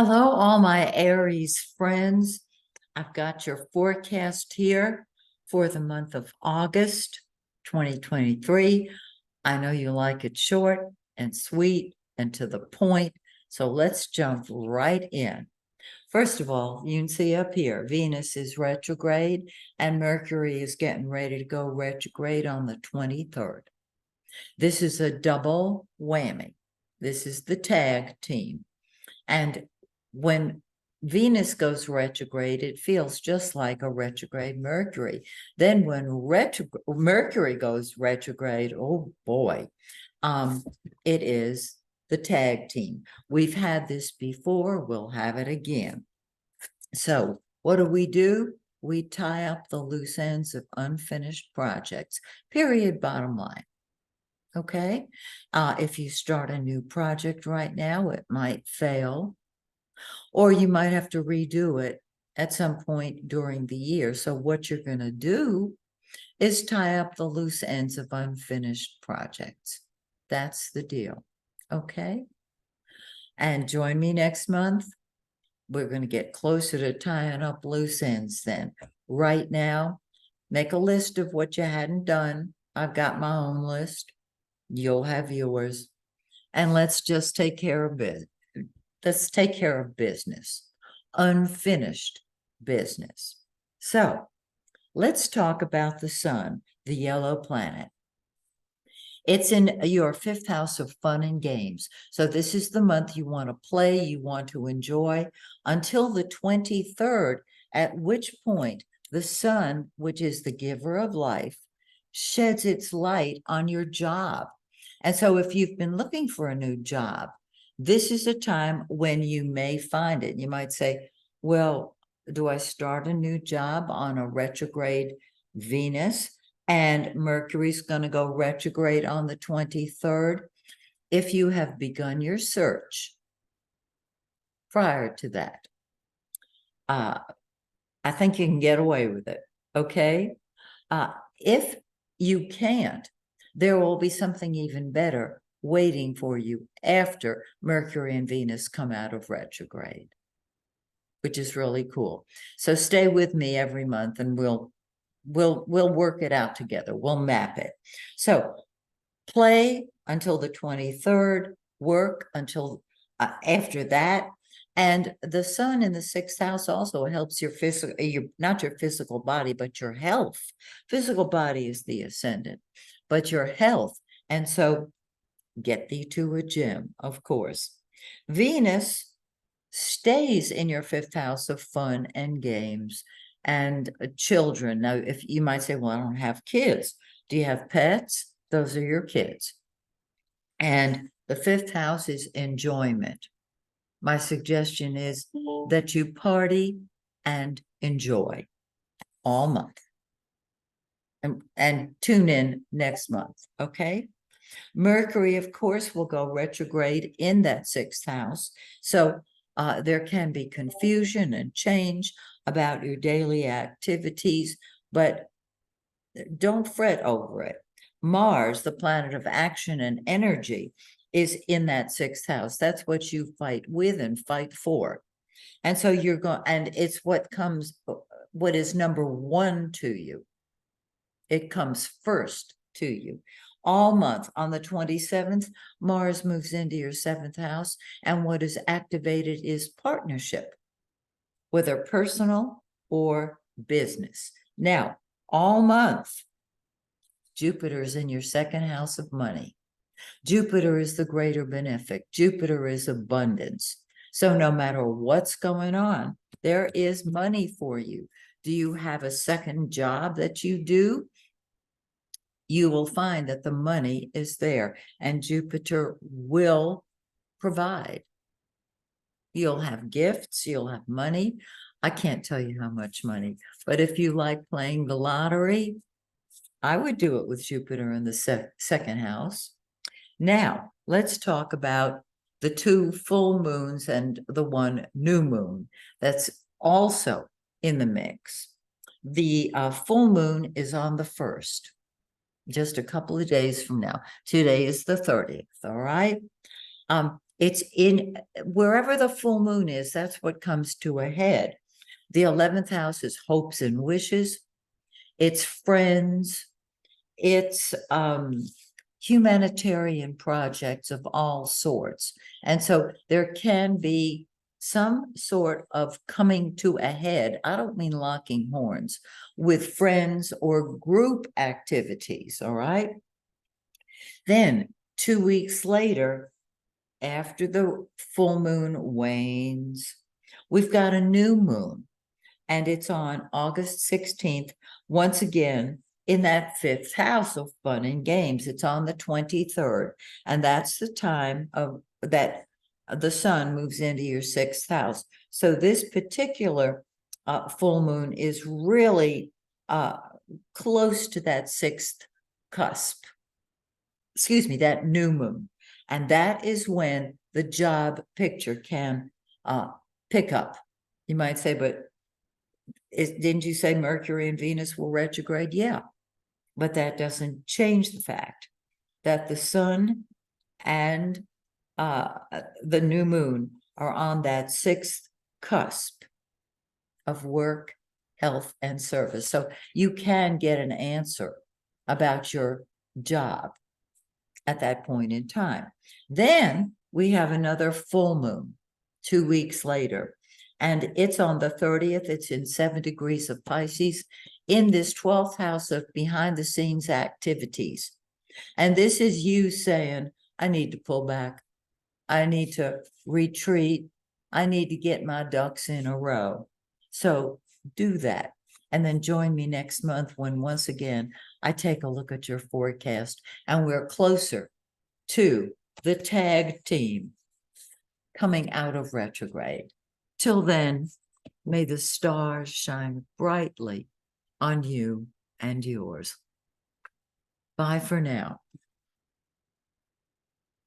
Hello, all my Aries friends. I've got your forecast here for the month of August 2023. I know you like it short and sweet and to the point, so let's jump right in. First of all, you can see up here, Venus is retrograde and Mercury is getting ready to go retrograde on the 23rd. This is a double whammy. This is the tag team. And when Venus goes retrograde, it feels just like a retrograde Mercury. Then when Mercury goes retrograde, oh boy, it is the tag team. We've had this before, we'll have it again. So what do? We tie up the loose ends of unfinished projects, period, bottom line. Okay? If you start a new project right now, it might fail, or you might have to redo it at some point during the year. So what you're going to do is tie up the loose ends of unfinished projects. That's the deal. Okay? And join me next month. We're going to get closer to tying up loose ends then. Right now, make a list of what you hadn't done. I've got my own list. You'll have yours. And let's just take care of it. Let's take care of business, unfinished business. So let's talk about the sun, the yellow planet. It's in your fifth house of fun and games. So this is the month you want to play, you want to enjoy until the 23rd, at which point the sun, which is the giver of life, sheds its light on your job. And so if you've been looking for a new job, this is a time when you may find it. You might say, well, do I start a new job on a retrograde Venus? And Mercury's going to go retrograde on the 23rd. If you have begun your search prior to that, I think you can get away with it, okay? If you can't, there will be something even better waiting for you after Mercury and Venus come out of retrograde, which is really cool. So stay with me every month and we'll work it out together. We'll map it. So play until the 23rd, work until after that. And the sun in the sixth house also helps your physical, not your physical body, but your health. Physical body is the ascendant, but your health. And so get thee to a gym, of course. Venus stays in your fifth house of fun and games and children. Now, if you might say, well, I don't have kids. Do you have pets? Those are your kids. And the fifth house is enjoyment. My suggestion is that you party and enjoy all month. And tune in next month, okay? Mercury, of course, will go retrograde in that sixth house. So there can be confusion and change about your daily activities, but don't fret over it. Mars, the planet of action and energy, is in that sixth house. That's what you fight with and fight for. And so you're going, and it's what is number one to you. It comes first to you. All month on the 27th, Mars moves into your seventh house, and what is activated is partnership, whether personal or business. Now, all month, Jupiter is in your second house of money. Jupiter is the greater benefic. Jupiter is abundance. So no matter what's going on, there is money for you. Do you have a second job that you do? You will find that the money is there and Jupiter will provide. You'll have gifts, you'll have money. I can't tell you how much money, but if you like playing the lottery, I would do it with Jupiter in the second house. Now, let's talk about the two full moons and the one new moon that's also in the mix. The full moon is on the 1st. Just a couple of days from now. Today is the 30th, all right? It's in wherever the full moon is, that's what comes to a head. The 11th house is hopes and wishes. It's friends. It's humanitarian projects of all sorts. And so there can be some sort of coming to a head. I don't mean locking horns with friends or group activities. All right. Then 2 weeks later, after the full moon wanes, we've got a new moon, and it's on August 16th, once again in that fifth house of fun and games. It's on the 23rd, and that's the time of that the sun moves into your sixth house. So this particular full moon is really close to that sixth cusp. Excuse me, that new moon. And that is when the job picture can pick up. You might say, but didn't you say Mercury and Venus were retrograde? Yeah, but that doesn't change the fact that the sun and the new moon are on that sixth cusp of work, health, and service. So you can get an answer about your job at that point in time. Then we have another full moon 2 weeks later, and it's on the 30th. It's in 7 degrees of Pisces in this 12th house of behind the scenes activities. And this is you saying, I need to pull back. I need to retreat. I need to get my ducks in a row. So do that. And then join me next month when once again, I take a look at your forecast and we're closer to the tag team coming out of retrograde. Till then, may the stars shine brightly on you and yours. Bye for now.